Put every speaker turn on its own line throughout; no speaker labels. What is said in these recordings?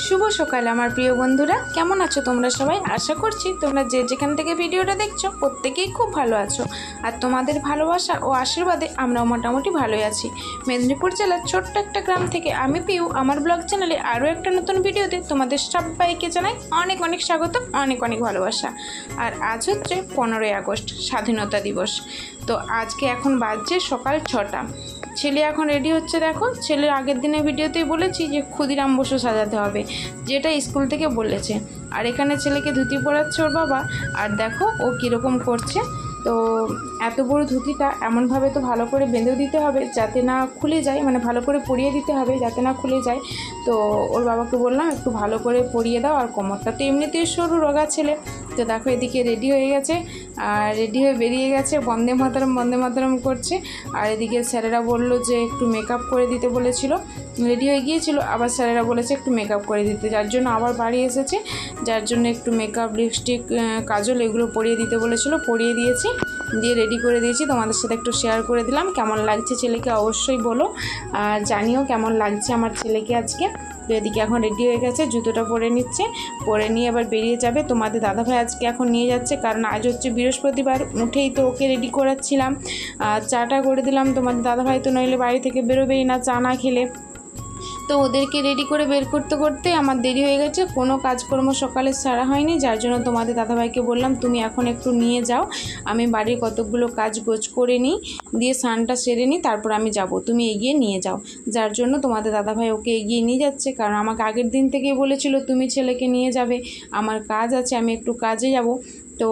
শুভ সকাল আমার প্রিয় বন্ধুরা, কেমন আছো তোমরা সবাই? আশা করছি তোমরা যে যেখান থেকে ভিডিওটা দেখছো প্রত্যেকেই খুব ভালো আছো। আর তোমাদের ভালোবাসা ও আশীর্বাদে আমরাও মোটামুটি ভালোই আছি। মেদিনীপুর জেলার ছোট্ট একটা গ্রাম থেকে আমি পিউ আমার ব্লগ চ্যানেলে আরও একটা নতুন ভিডিওতে তোমাদের সবাইকে জানাই অনেক অনেক স্বাগত, অনেক অনেক ভালোবাসা। আর আজ হচ্ছে 15ই আগস্ট, স্বাধীনতা দিবস। তো আজকে এখন বাজছে সকাল 6টা। ছেলে এখন রেডি হচ্ছে। দেখো, ছেলের আগের দিনের ভিডিওতেই বলেছি যে ক্ষুদিরাম বসু সাজাতে হবে, যেটা স্কুল থেকে বলেছে। আর এখানে ছেলেকে ধুতি পরাচ্ছে ওর বাবা। আর দেখো ও কীরকম করছে। তো এত বড় ধুতিটা এমনভাবে তো ভালো করে বেঁধেও দিতে হবে যাতে না খুলে যায়, মানে ভালো করে পরিয়ে দিতে হবে যাতে না খুলে যায়। তো ওর বাবাকে বললাম একটু ভালো করে পরিয়ে দাও। আর কোমরটা তো এমনিতেই সরু, রোগা ছেলে। তো দেখো এদিকে রেডি হয়ে গেছে, আর রেডি হয়ে বেরিয়ে গেছে, বন্দে মাতরম করছে। আর এদিকে স্যারেরা বললো যে একটু মেকআপ করে দিতে বলেছিল, রেডি হয়ে গিয়েছিল, আবার স্যারেরা বলেছে একটু মেকআপ করে দিতে, যার জন্য আবার বাড়ি এসেছে, যার জন্য একটু মেকআপ, লিপস্টিক, কাজল এগুলো পরিয়ে দিতে বলেছিল, পরিয়ে দিয়েছি, দিয়ে রেডি করে দিয়েছি। তোমাদের সাথে একটু শেয়ার করে দিলাম কেমন লাগছে ছেলেকে, অবশ্যই বলো। আর জানিও কেমন লাগছে আমার ছেলেকে আজকে। তো এদিকে এখন রেডি হয়ে গেছে, জুতোটা পরে নিচ্ছে, পরে নিয়ে আবার বেরিয়ে যাবে। তোমাদের দাদাভাই আজকে এখন নিয়ে যাচ্ছে, কারণ আজ হচ্ছে বৃহস্পতিবার। উঠেই তো ওকে রেডি করাচ্ছিলাম, আর চাটা করে দিলাম। তোমাদের দাদাভাই তো নইলে বাড়ি থেকে বেরোবেই না চা না খেলে। তো ওদেরকে রেডি করে বের করতে করতে আমার দেরি হয়ে গেছে, কোনো কাজকর্ম সকালে সারা হয়নি, যার জন্য তোমাদের দাদাভাইকে বললাম তুমি এখন একটু নিয়ে যাও, আমি বাড়ির কতকগুলো কাজ গোছ করে নিই, দিয়ে স্নানটা সেরে নিই, তারপর আমি যাব, তুমি এগিয়ে নিয়ে যাও। যার জন্য তোমাদের দাদাভাই ওকে এগিয়ে নিয়ে যাচ্ছে, কারণ আমাকে আগের দিন থেকেই বলেছিল তুমি ছেলেকে নিয়ে যাবে, আমার কাজ আছে, আমি একটু কাজে যাব। তো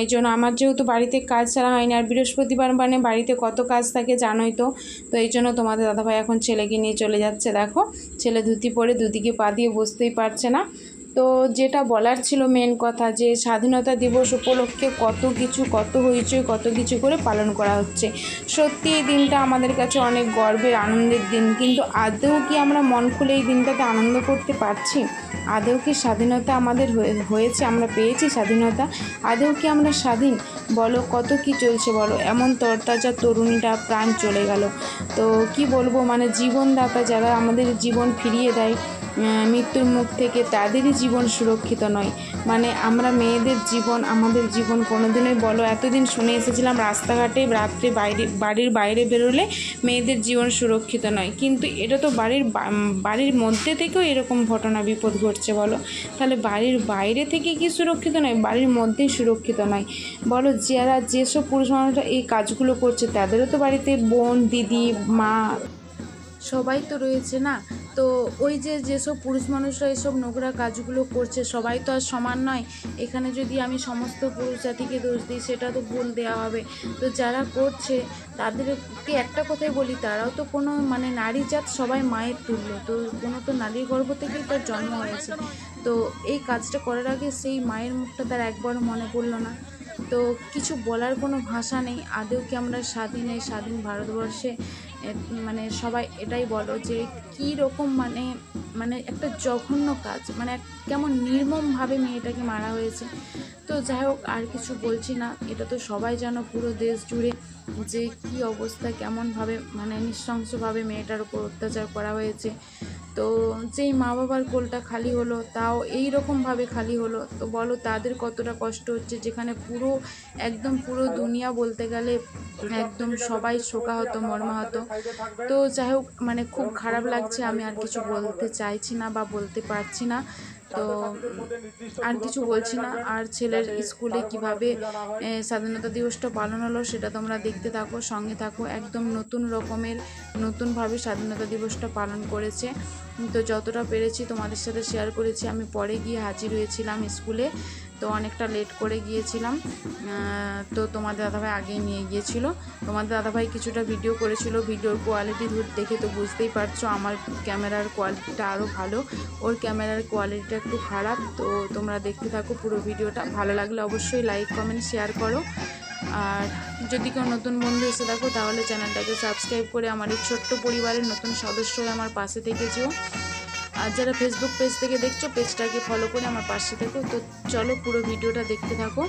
এই জন্য আমার যেহেতু বাড়িতে কাজ ছাড়া হয়নি, আর বৃহস্পতিবার মানে বাড়িতে কত কাজ থাকে জানোই তো। তো এই জন্য তোমাদের দাদাভাই এখন ছেলেকে নিয়ে চলে যাচ্ছে। দেখো ছেলে ধুতি পরে দুদিকে পা দিয়ে বসতেই পারছে না। তো যেটা বলার ছিল মেন কথা, যে স্বাধীনতা দিবস উপলক্ষে কত হইচই কত কিছু করে পালন করা হচ্ছে। সত্যি এই দিনটা আমাদের কাছে অনেক গর্বের, আনন্দের দিন, কিন্তু আদৌ কি আমরা মন খুলে এই দিনটাতে আনন্দ করতে পারছি? আদৌ কি স্বাধীনতা আমাদের হয়েছে, আমরা পেয়েছি স্বাধীনতা? আদৌ কি আমরা স্বাধীন? বলো, কত কি চলছে বলো। এমন তরতাজা তরুণীটা প্রাণ চলে গেল। তো কি বলবো, মানে জীবনদাতা যারা আমাদের জীবন ফিরিয়ে দেয় মৃত্যুর মুখ থেকে, তাদেরই জীবন সুরক্ষিত নয়। মানে আমরা মেয়েদের জীবন, আমাদের জীবন কোনোদিনই বলো, এতদিন শুনে এসেছিলাম রাস্তাঘাটে রাত্রে বাড়ির বাইরে বেরোলে মেয়েদের জীবন সুরক্ষিত নয়, কিন্তু এটা তো বাড়ির মধ্যে থেকেও এরকম ঘটনা বিপদ ঘটছে বলো। তাহলে বাড়ির বাইরে থেকে কি সুরক্ষিত নয়, বাড়ির মধ্যেই সুরক্ষিত নয় বলো? যেসব পুরুষ মানুষরা এই কাজগুলো করছে তাদেরও তো বাড়িতে বোন, দিদি, মা সবাই তো রয়েছে না। তো ওই যেসব পুরুষ মানুষরা এসব নোংরা কাজগুলো করছে, সবাই তো আর সমান নয়। এখানে যদি আমি সমস্ত পুরুষ জাতিকে দোষ দিই সেটা তো ভুল দেওয়া হবে। তো যারা করছে তাদেরকে একটা কথাই বলি, তারাও তো কোনো মানে নারী জাত সবাই মায়ের তুল্য, তো কোনো তো নারীর গর্ভ থেকেই তার জন্ম হয়েছে। তো এই কাজটা করার আগে সেই মায়ের মুখটা তার একবারও মনে পড়লো না। তো কিছু বলার কোনো ভাষা নেই। আদৌ কি আমরা স্বাধীন, এই স্বাধীন ভারতবর্ষে মানে সবাই এটাই বলো যে কী রকম মানে একটা জঘন্য কাজ, মানে কেমন নির্মমভাবে মেয়েটাকে মারা হয়েছে। তো যাই হোক, আর কিছু বলছি না, এটা তো সবাই জানো পুরো দেশ জুড়ে যে কী অবস্থা, কেমনভাবে মানে নৃশংসভাবে মেয়েটার উপর অত্যাচার করা হয়েছে। তো যেই মা বাবার কোলটা খালি হলো, তাও এই রকমভাবে খালি হলো, তো বলো তাদের কতটা কষ্ট হচ্ছে, যেখানে পুরো দুনিয়া বলতে গেলে একদম সবাই শোকাহত, মর্মাহত। তো যাই হোক, মানে খুব খারাপ লাগছে, আমি আর কিছু বলতে চাইছি না বা বলতে পারছি না। তো আর কিছু বলছি না। আর ছেলের স্কুলে কিভাবে স্বাধীনতা দিবসটা পালন হলো সেটা তোমরা দেখতে থাকো, সঙ্গে থাকো। একদম নতুনভাবে স্বাধীনতা দিবসটা পালন করেছে। তো যতটা পেরেছি তোমাদের সাথে শেয়ার করেছি। আমি পরে গিয়ে হাজির হয়েছিলাম স্কুলে, তো অনেকটা লেট করে গিয়েছিলাম। তো তোমাদের দাদাভাই আগেই নিয়ে গিয়েছিল। তোমাদের দাদাভাই কিছুটা ভিডিও করেছিল, ভিডিওর কোয়ালিটি দেখে তো বুঝতেই পারছো আমার ক্যামেরার কোয়ালিটিটা আরও ভালো, ওর ক্যামেরার কোয়ালিটিটা একটু খারাপ। তো তোমরা দেখতে থাকো পুরো ভিডিওটা, ভালো লাগলে অবশ্যই লাইক, কমেন্ট, শেয়ার করো। আর যদি কেউ নতুন বন্ধু এসে থাকো তাহলে চ্যানেলটাকে সাবস্ক্রাইব করে আমার এই ছোট্ট পরিবারের নতুন সদস্য হয়ে আমার পাশে থেকে যেও। আর যারা ফেসবুক পেজ থেকে দেখছো, পেজটাকে ফলো করে আমার পাশে থেকো। তো চলো পুরো ভিডিওটা দেখতে থাকো।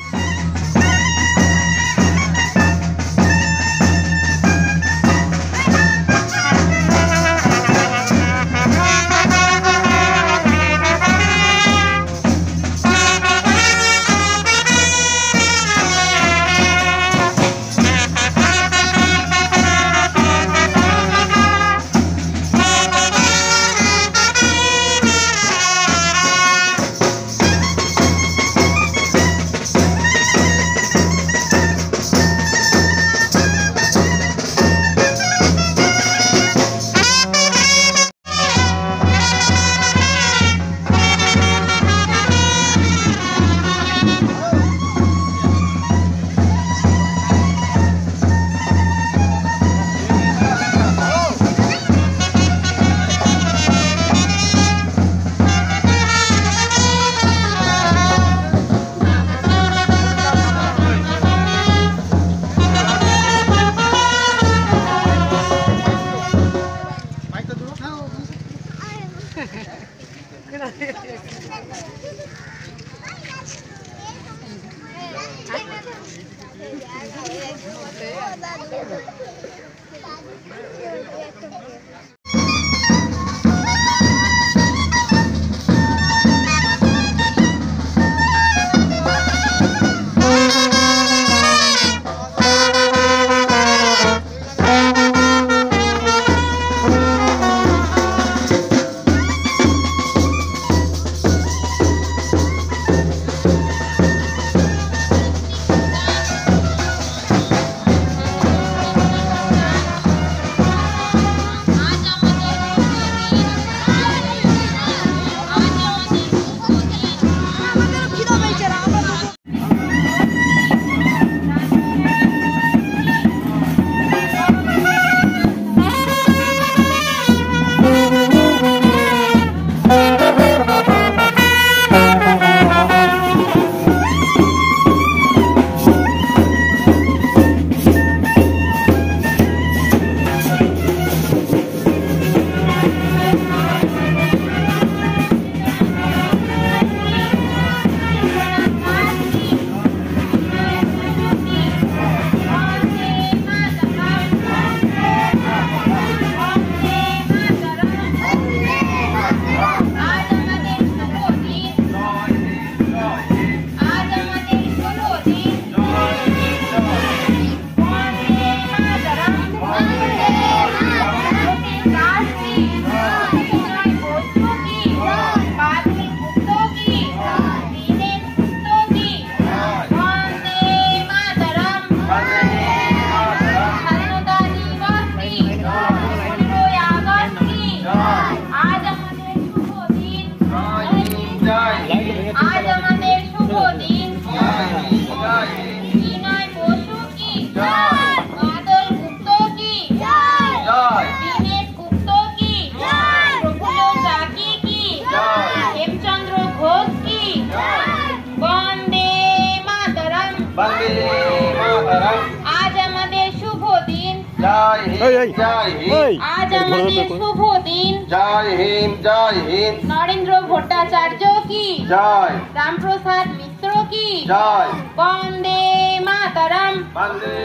आज আমাদের শুভ দিন।
জয় হিন্দ জয় হিন্দ।
आज আমাদের শুভ দিন।
জয় হিন্দ জয় হিন্দ।
নরেন্দ্র ভট্টাচার্য কি
জয়।
রামপ্রসাদ মিত্র কি
জয়।
বন্দে মাতরম।
বন্দে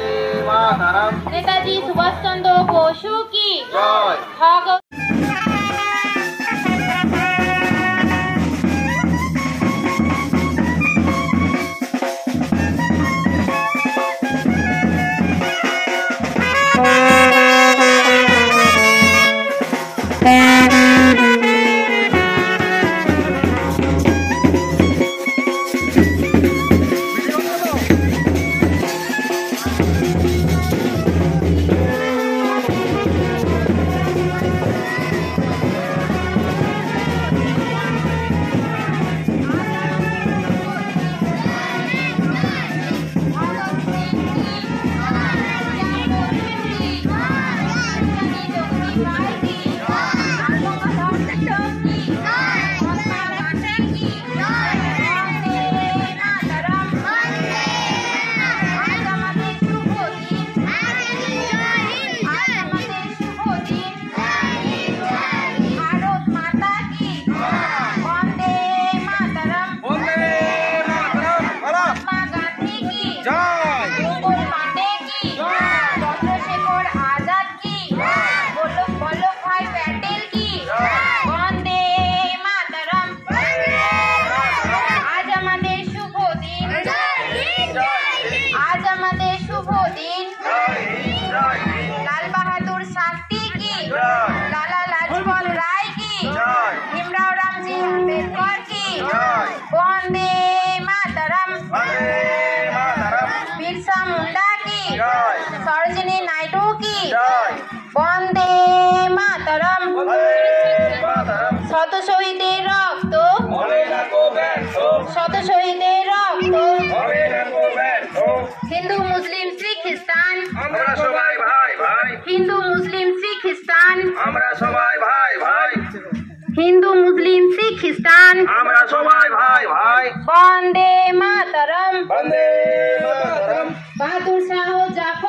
মাতরম।
নেতাজি সুভাষচন্দ্র বসু কি
জয়। लाल बहादुर शास्त्री की, लाला लाजपत राय की, भीमराव रामजी अम्बेडकर की, वंदे मातरम, बिरसा मुंडा की, सरोजिनी नायडू की, वंदे मातरम। शत शहीদের রক্ত, শত শহীদের রক্ত, হিন্দু মুসলিম শিখ খ্রিস্টান আমরা সবাই ভাই ভাই,
হিন্দু মুসলিম শিখ খ্রিস্টান
আমরা সবাই ভাই ভাই,
হিন্দু মুসলিম শিখ খ্রিস্টান
আমরা সবাই ভাই ভাই।
বন্দে মাতরম।
বন্দে মাতরম।
বাহাদুর শাহ জাফর।